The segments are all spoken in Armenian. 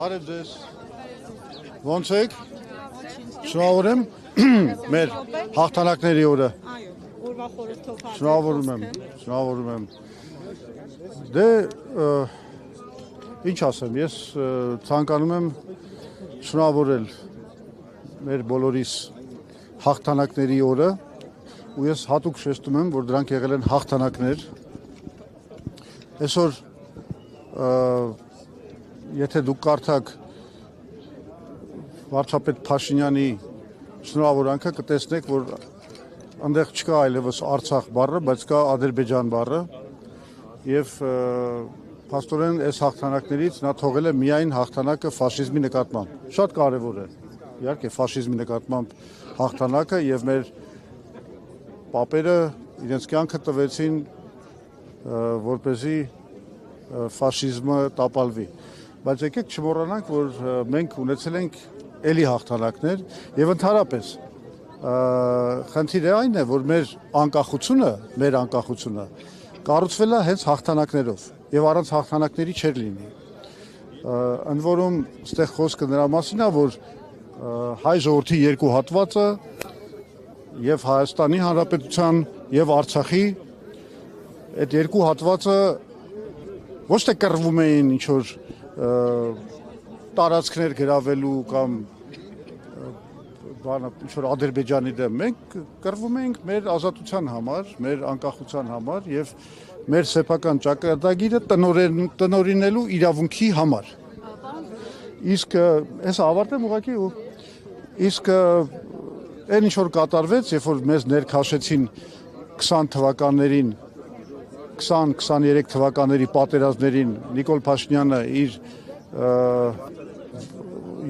Բարև ձեզ։ Ոնց եք։ Շնորհավորում մեր հաղթանակների օրը։ Այո, օրվա խորհրդով Շնորհավորում եմ։ Դե ինչ ասեմ, ես ցանկանում եմ շնորհավորել մեր բոլորիս հաղթանակների օրը ու ես հատուկ շեշտում եմ, որ դրանք եղել են հաղթանակներ։ Այսօր եթե դուք կարդաք վարչապետ Փաշինյանի շնորհավորանքը կտեսնեք, որ այնտեղ չկա այլևս Արցախ բառը, բայց կա Ադրբեջան բառը եւ փաստորեն այս հաղթանակներից նա թողել է միայն հաղթանակը ֆաշիզմի նկատմամբ։ Շատ կարեւոր է։ Իհարկե ֆաշիզմի նկատմամբ հաղթանակը եւ մեր պապերը իրենց կյանքը տվեցին որպեսզի ֆաշիզմը տապալվի։ Բայց եկեք չմոռանանք, որ մենք ունեցել ենք էլի հաղթանակներ եւ ընդհանրապես խնդիրը այն է, որ մեր անկախությունը կառուցվել է հենց հաղթանակներով եւ առանց հաղթանակների չէր լինի։ Ընդ որում այստեղ խոսքը նրա մասին է, որ հայ ժողովրդի երկու հատվածը եւ Հայաստանի Հանրապետության եւ Արցախի այդ երկու հատվածը ոչ թե կռվում էին ինչ որ տարածքներ գրավելու կամ ինչ-որ Ադրբեջանի դեմ, մենք կռվում ենք մեր ազատության համար, մեր անկախության համար եւ մեր սեփական ճակատագիրը տնօրինելու իրավունքի համար։ Իսկ հեսա ավարտեմ ուղղակի ու իսկ այն ինչ որ կատարվեց, երբ որ մեզ ներքաշեցին 20 թվականներին 20-23 թվականների պատերազմներին Նիկոլ Փաշինյանը իր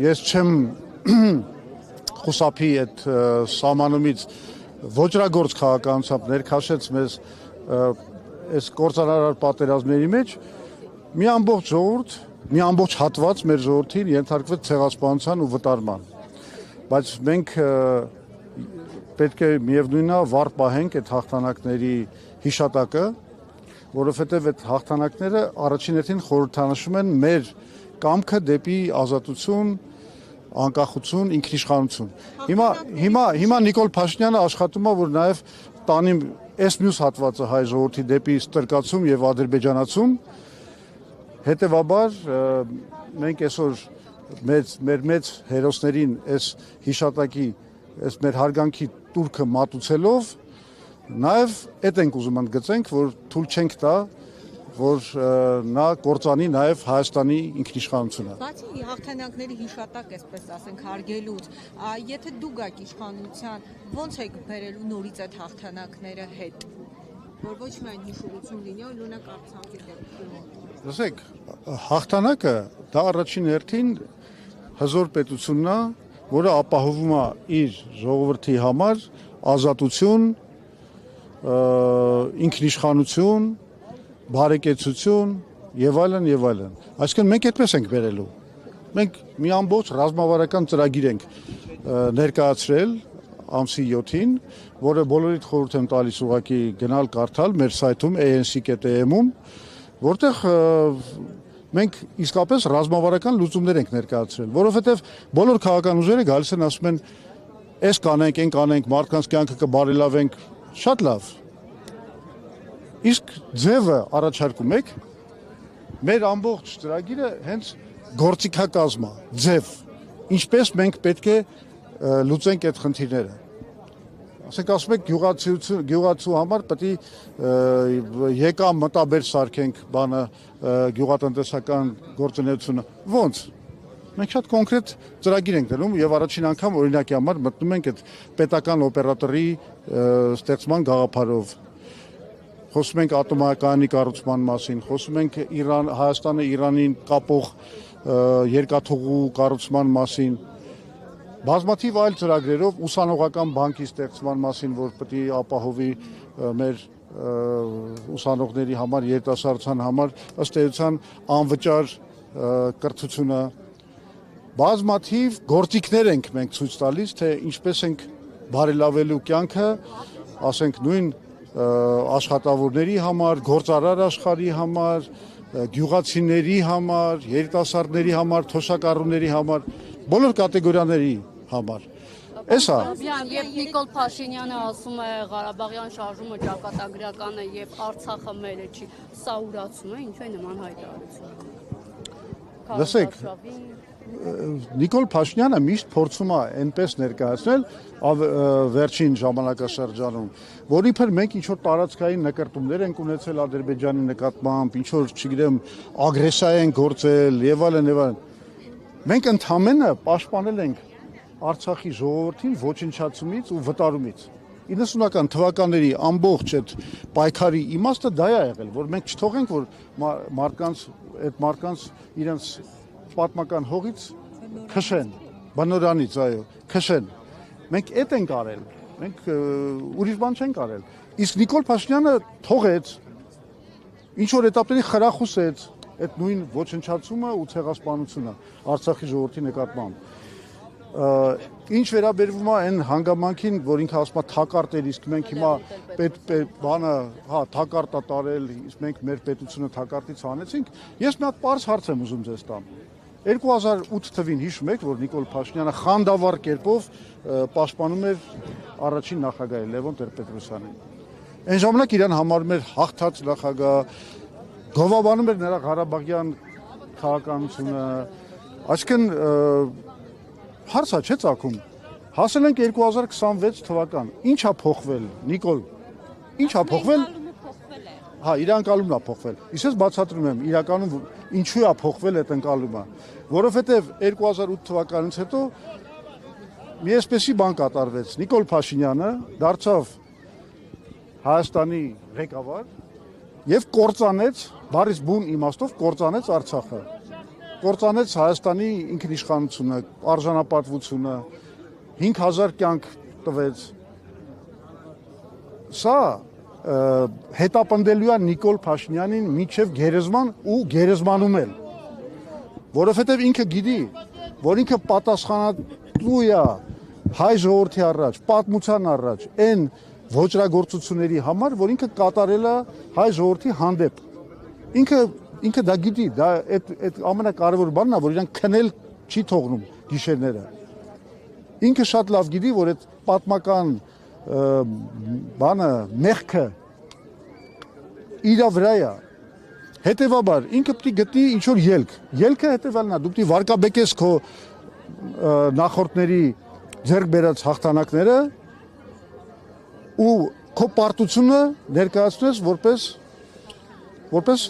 ես չեմ խուսափի այդ սահմանումից ոճրագործ քաղաքականությամբ ներքաշեց մեզ այս կործանարար պատերազմների մեջ մի ամբողջ ժողովուրդ, մի ամբողջ հատված մեր ժողովրդին ենթարկվեց ցեղասպանության ու վտարման։ Բայց մենք պետք է միևնույնն է վառ պահենք այդ հաղթանակների հիշատակը, որովհետև այդ հաղթանակները առաջին հերթին խորհրդանշում են մեր կամքը դեպի ազատություն, անկախություն, ինքնիշխանություն։ Հիմա Նիկոլ Փաշինյանը աշխատում է, որ նաև տանի այս մյուս հատվածը հայ ժողովրդի դեպի ստրկացում եւ ադրբեջանացում։ Հետևաբար մենք այսօր մեր մեծ հերոսներին այս հիշատակի, այս մեր հարգանքի տուրքը մատուցելով նաև այդ ենք ուզում ընդգծենք, որ թույլ չենք տա, որ նա կործանի նաև Հայաստանի ինքնիշխանությունը։ Բացի հաղթանակների հիշատակ, այսպես ասենք, հարգելուց, եթե դու գաք իշխանության, ո՞նց եք բերելու նորից այդ հաղթանակները հետ, որ ոչ միայն հիշողություն լինի, այլ օրինակ Արցախի դեպքում։ Լսեք, հաղթանակը դա առաջին հերթին հզոր պետությունն է, որը ապահովում է իր ժողովրդի համար ազատություն, ինքնիշխանություն, բարեկեցություն եւ այլն եւ այլն։ Այսինքն մենք այդպես ենք բերելու։ Մենք մի ամբողջ ռազմավարական ծրագիր ենք ներկայացրել ամսի 7-ին, որը բոլորիդ խորհուրդ եմ տալիս ուղղակի գնալ կարդալ մեր սայթում anc.am-ում, որտեղ մենք իսկապես ռազմավարական լուծումներ ենք ներկայացրել, որովհետեւ բոլոր քաղաքական ուժերը գալիս են ասում են, «Էս կանենք, այն կանենք, մարդկանց կյանքը կբարելավենք», շատ լավ։ Իսկ ձևը առաջարկում եք, մեր ամբողջ ծրագիրը հենց գործիքակազմ է, ձև, ինչպես մենք պետք է լուծենք այդ խնդիրները։ Ասենք ասում եք գյուղացու համար պետք է եկամ մտաբեր սարքենք բանը գյուղատնտեսական գործունեությունը։ Ոնց։ Մենք շատ կոնկրետ ծրագիր ենք դնում եւ առաջին անգամ օրինակի համար մտնում ենք այդ պետական օպերատորի ստեղծման գաղափարով։ Խոսում ենք ատոմակայանի կառուցման մասին, խոսում ենք Հայաստանը Իրանին կապող երկաթուղու կառուցման մասին, բազմաթիվ այլ ծրագրերով ուսանողական բանկի ստեղծման մասին, որ պետք է ապահովի մեր ուսանողների համար, երիտասարդության համար ըստ էության անվճար կրթությունը, բազմաթիվ գործիքներ ենք մենք ցույց տալիս, թե ինչպես ենք բարելավելու կյանքը, ասենք նույն աշխատավորների համար, գործարար աշխարհի համար, գյուղացիների համար, երիտասարդների համար, թոշակառուների համար, բոլոր կատեգորիաների համար։ Էսա Եվ Նիկոլ Փաշինյանը ասում է Ղարաբաղյան շարժումը ճակատագրական է եւ Արցախը մերը չի, սա ուրացում է, ինչու է նման հայտարարություն։ Լսեք, Նիկոլ Փաշինյանը միշտ փորձում է այնպես ներկայացնել վերջին ժամանակաշրջանում, որ իբր մենք ինչ որ տարածքային նկարտումներ ենք ունեցել Ադրբեջանի նկատմամբ, ինչ որ, չգիտեմ, ագրեսիա են գործել եւ այլն եւ այլն։ Մենք ընդհանրապես պաշտպանել ենք Արցախի ժողովրդին ոչնչացումից ու վտարումից։ 90-ական թվականների ամբողջ այդ պայքարի իմաստը դա է եղել, որ մենք չթողենք, որ մարդկանց իրենց պատմական հողից քշեն, բնորանից, այո, քշեն։ Մենք այդ ենք արել, մենք ուրիշ բան չենք արել։ Իսկ Նիկոլ Փաշինյանը թողեց, ինչ որ էտապների խրախուսեց այդ նույն ոչնչացումը ու ցեղասպանությունը Արցախի ժողովրդի նկատմամբ։ Ինչ վերաբերվում է այն հանգամանքին, որ ինքը ասում է թակարդ էր, իսկ մենք հիմա բանը, թակարդ է տարել, իսկ մենք մեր պետությունը թակարդից հանեցինք, ես մի հատ պարզ հարց եմ ուզում ձեզ տամ։ 2008 թվին հիշում եք, որ Նիկոլ Փաշինյանը խանդավառ կերպով պաշտպանում էր առաջին նախագահը Լևոն Տեր-Պետրոսյանին։ Այն ժամանակ իրան համարում էր հաղթած նախագահ, գովաբանում էր նրա Ղարաբաղյան քաղաքականությունը, այսինքն հարցա չէ ցակում։ Հասել ենք 2026 թվական։ Ինչ է փոխվել, Նիկոլ։ Ինչ է փոխվել։ Հա, իր անկալումն է փոխվել։ Իսկ ես բացատրում եմ, իրականում ինչու է փոխվել այդ անկալումը, որովհետև 2008 թվականից հետո մի այսպեսի բան կատարվեց։ Նիկոլ Փաշինյանը դարձավ Հայաստանի ղեկավար եւ կործանեց, բարիս բուն իմաստով կործանեց Արցախը։ Կործանեց Հայաստանի ինքնիշխանությունը, արժանապատվությունը, 5000 կյանք տվեց։ Սա հետապնդելու է Նիկոլ Փաշինյանին մինչև գերեզման ու գերեզմանում էլ, որովհետև ինքը գիտի, որ ինքը պատասխանատու է հայ ժողովրդի առաջ, պատմության առաջ, այն ոճրագործությունների համար, որ ինքը կատարել է հայ ժողովրդի հանդեպ։ Ինքը դա գիտի, դա այդ ամենակարևոր բանն է, որ իրան քնել չի թողնում գիշերները։ Ինքը շատ լավ գիտի, որ այդ պատմական բանը մեղքը իր վրա է։ Հետևաբար ինքը պետք է գտնի ինչ որ ելք։ Ելքը հետևալն է, դու պետք է վարկաբեկես քո նախորդների ձեռք բերած հաղթանակները ու քո պարտությունը ներկայացնես որպես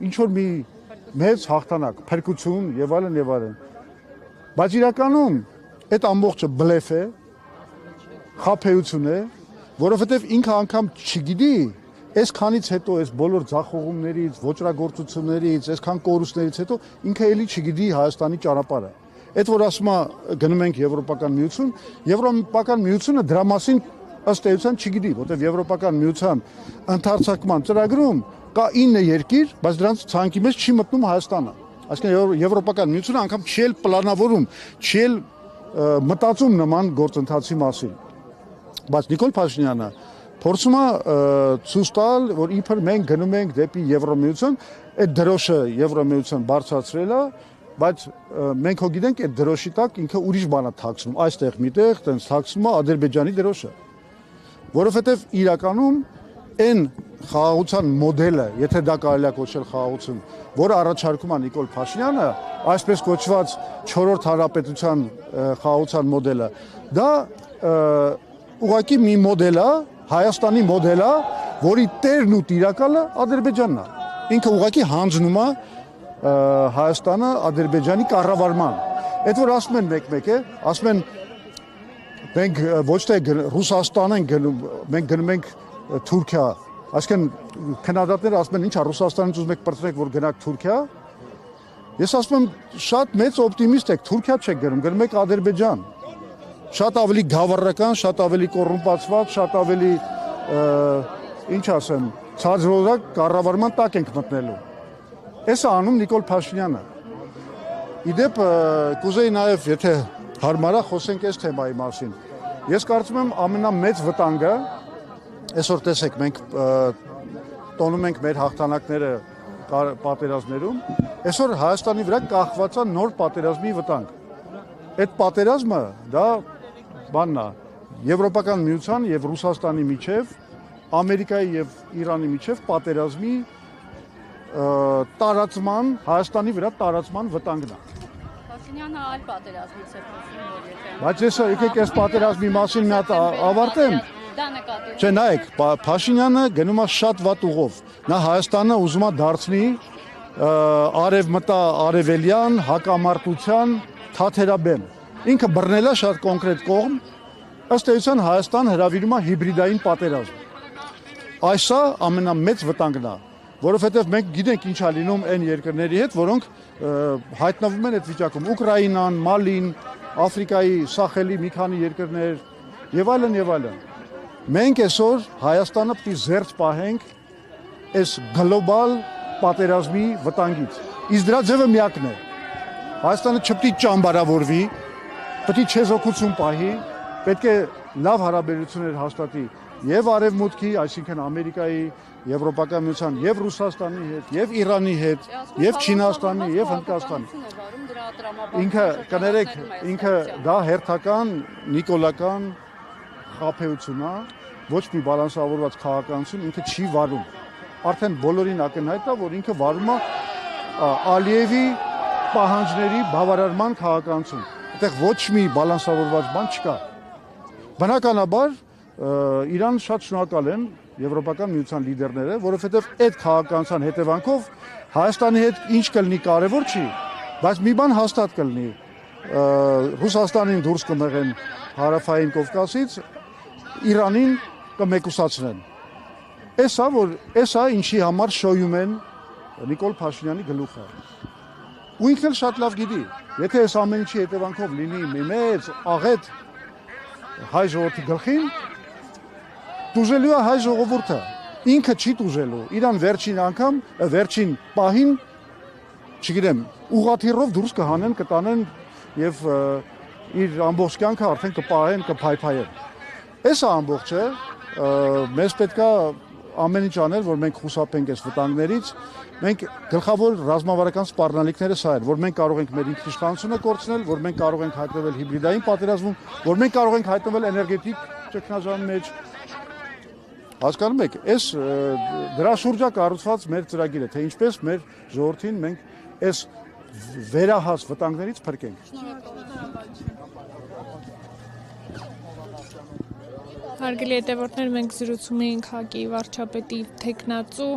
ինչ որ մի մեծ հաղթանակ, փրկություն եւ այլն եւ այլն։ Բայց իրականում այդ ամբողջը բլեֆ է, խաբեություն է, որովհետեւ ինքը անգամ չգիտի, այսքանից հետո, այս բոլոր ձախողումներից, ոճրագործություններից, այսքան կորուստներից հետո ինքը էլի չգիտի Հայաստանի ճանապարհը։ Այդ որ ասում է գնում ենք Եվրոպական միություն, Եվրոպական միությունը դրա մասին ըստ էության չգիտի, որտեղ Եվրոպական միության ընդհանրացման ծրագրում կա 9 երկիր, բայց դրանց ցանկի մեջ չի մտնում Հայաստանը։ Այսինքն Եվրոպական միությունը անգամ չի էլ պլանավորում, չի էլ մտածում նման գործընթացի մասին։ Բայց Նիկոլ Փաշինյանը փորձում է ցույց տալ, որ իբր մենք գնում ենք դեպի Եվրոմիություն, այդ դրոշը Եվրոմիություն բարձրացրել է, բայց մենք հո գիտենք այդ դրոշի տակ ինքը ուրիշ բան է թաքցնում, այստեղ միտեղ տենց թաքցնում է Ադրբեջանի դրոշը, որովհետև իրականում այն խաղաղության մոդելը, եթե դա կարելի է կոչել խաղաղություն, որը առաջարկում է Նիկոլ Փաշինյանը, այսպես կոչված 4-րդ հանրապետության խաղաղության մոդելը, դա ուղղակի մի մոդել է, Հայաստանի մոդել է, որի տերն ու տիրակալը Ադրբեջանն է։ Ինքը ուղղակի հանձնում է Հայաստանը Ադրբեջանի կառավարման։ Այդ որ ասում են մեկ-մեկ է, ասում են մենք ոչ թե Ռուսաստան ենք գնում, մենք գնում ենք Թուրքիա, այսինքն քննադատները ասում են, ինչա Ռուսաստանից ուզում եք պրծնեք, որ գնաք Թուրքիա։ Ես ասում եմ, շատ մեծ օպտիմիստ եք, Թուրքիա չեք գնում եք Ադրբեջան։ Շատ ավելի գավառական, շատ ավելի կոռումպացված, շատ ավելի ինչ ասեմ, ցածրորակ կառավարման տակ ենք մտնելու։ Էս է անում Նիկոլ Փաշինյանը։ Իդեպ կուզեի նաև, եթե հարմար է, խոսենք այս թեմայի մասին։ Ես կարծում եմ ամենամեծ վտանգը, այսօր տեսեք, մենք տոնում ենք մեր հաղթանակները պատերազմներում, այսօր Հայաստանի վրա կախված է նոր պատերազմի վտանգ։ Այդ պատերազմը դա բանն է Եվրոպական միության եւ Ռուսաստանի միջև, Ամերիկայի եւ Իրանի միջև պատերազմի տարածման, Հայաստանի վրա տարածման վտանգն է։ Փաշինյանը այլ պատերազմից է խոսում, որ եթե Բայց ես եկեք այս պատերազմի մասին մի հատ ավարտեմ։ դա նկատի։ Չէ, նայեք, Փաշինյանը գնում է շատ վատ ուղով։ Նա Հայաստանը ուզում է դարձնի արևմտա արևելյան հակամարտության թաթերաբեմ։ Ինքը բռնել է շատ կոնկրետ կողմ, ըստ էության Հայաստան հրավիրում է հիբրիդային պատերազմ։ Այս է ամենամեծ վտանգն է, որովհետև մենք գիտենք ինչ է լինում այն երկրների հետ, որոնք հայտնվում են այդ վիճակում՝ Ուկրաինան, Մալին, Աֆրիկայի Սախելի մի քանի երկրներ եւ այլն եւ այլն։ Մենք այսօր Հայաստանը պետք է զերծ պահենք այս գլոբալ պատերազմի վտանգից։ Իսկ դրա ձևը միակն է։ Հայաստանը չպետք է ճամբարավորվի, պետք է չեզոքություն պահի, պետք է լավ հարաբերություններ հաստատի եւ Արևմուտքի, այսինքն Ամերիկայի, Եվրոպական միության եւ Ռուսաստանի հետ, եւ Իրանի հետ, եւ Չինաստանի, եւ Հնդկաստանի։ Ինքը կներեք, ինքը դա հերթական նիկոլական խաբեություն է, ոչ մի բալանսավորված քաղաքականություն ինքը չի վարում։ Արդեն բոլորին ակնհայտ է, որ ինքը վարում է Ալիևի պահանջների բավարարման քաղաքականություն։ Այդտեղ ոչ մի բալանսավորված բան չկա։ Բնականաբար Իրան շատ շնորհակալ են Եվրոպական միության լիդերները, որովհետև այդ քաղաքականության հետևանքով Հայաստանի հետ ինչ կլինի կարևոր չի, բայց մի բան հաստատ կլինի։ Ռուսաստանին դուրս կմեղեն հարավային Կովկասից, Իրանին կմեկուսացնեն։ Էսա ինչի համար շոյում են Նիկոլ Փաշինյանի գլուխը։ Ու ինքն էլ շատ լավ գիտի, եթե այս ամեն ինչի հետևանքով լինի մի մեծ աղետ հայ ժողովրդի գլխին, տուժելու է հայ ժողովուրդը, ինքը չի տուժելու, իրան վերջին անգամ, վերջին պահին, չգիտեմ, ուղղաթիռով դուրս կհանեն, կտանեն եւ իր ամբողջ կյանքը արդեն կպահեն, կփայփայեն։ Էսա ամբողջը մեզ պետքա ամեն ինչ անել, որ մենք խուսափենք այս վտանգներից, մենք գլխավոր ռազմավարական սպառնալիքները սա են, որ մենք կարող ենք մեր ինքնիշխանությունը կորցնել, որ մենք կարող ենք հայտնվել հիբրիդային պատերազմում, որ մենք կարող ենք հայտնվել էներգետիկ ճգնաժամի մեջ։ Հասկանում եք, այս դրա շուրջա կառուցված մեր ծրագիրը, թե ինչպես մեր ժողովրդին մենք այս վերահաս վտանգներից փրկենք։ Հարգելի հետևորդներ, մենք զրուցում էինք ՀԱԿ-ի վարչապետի թեկնածու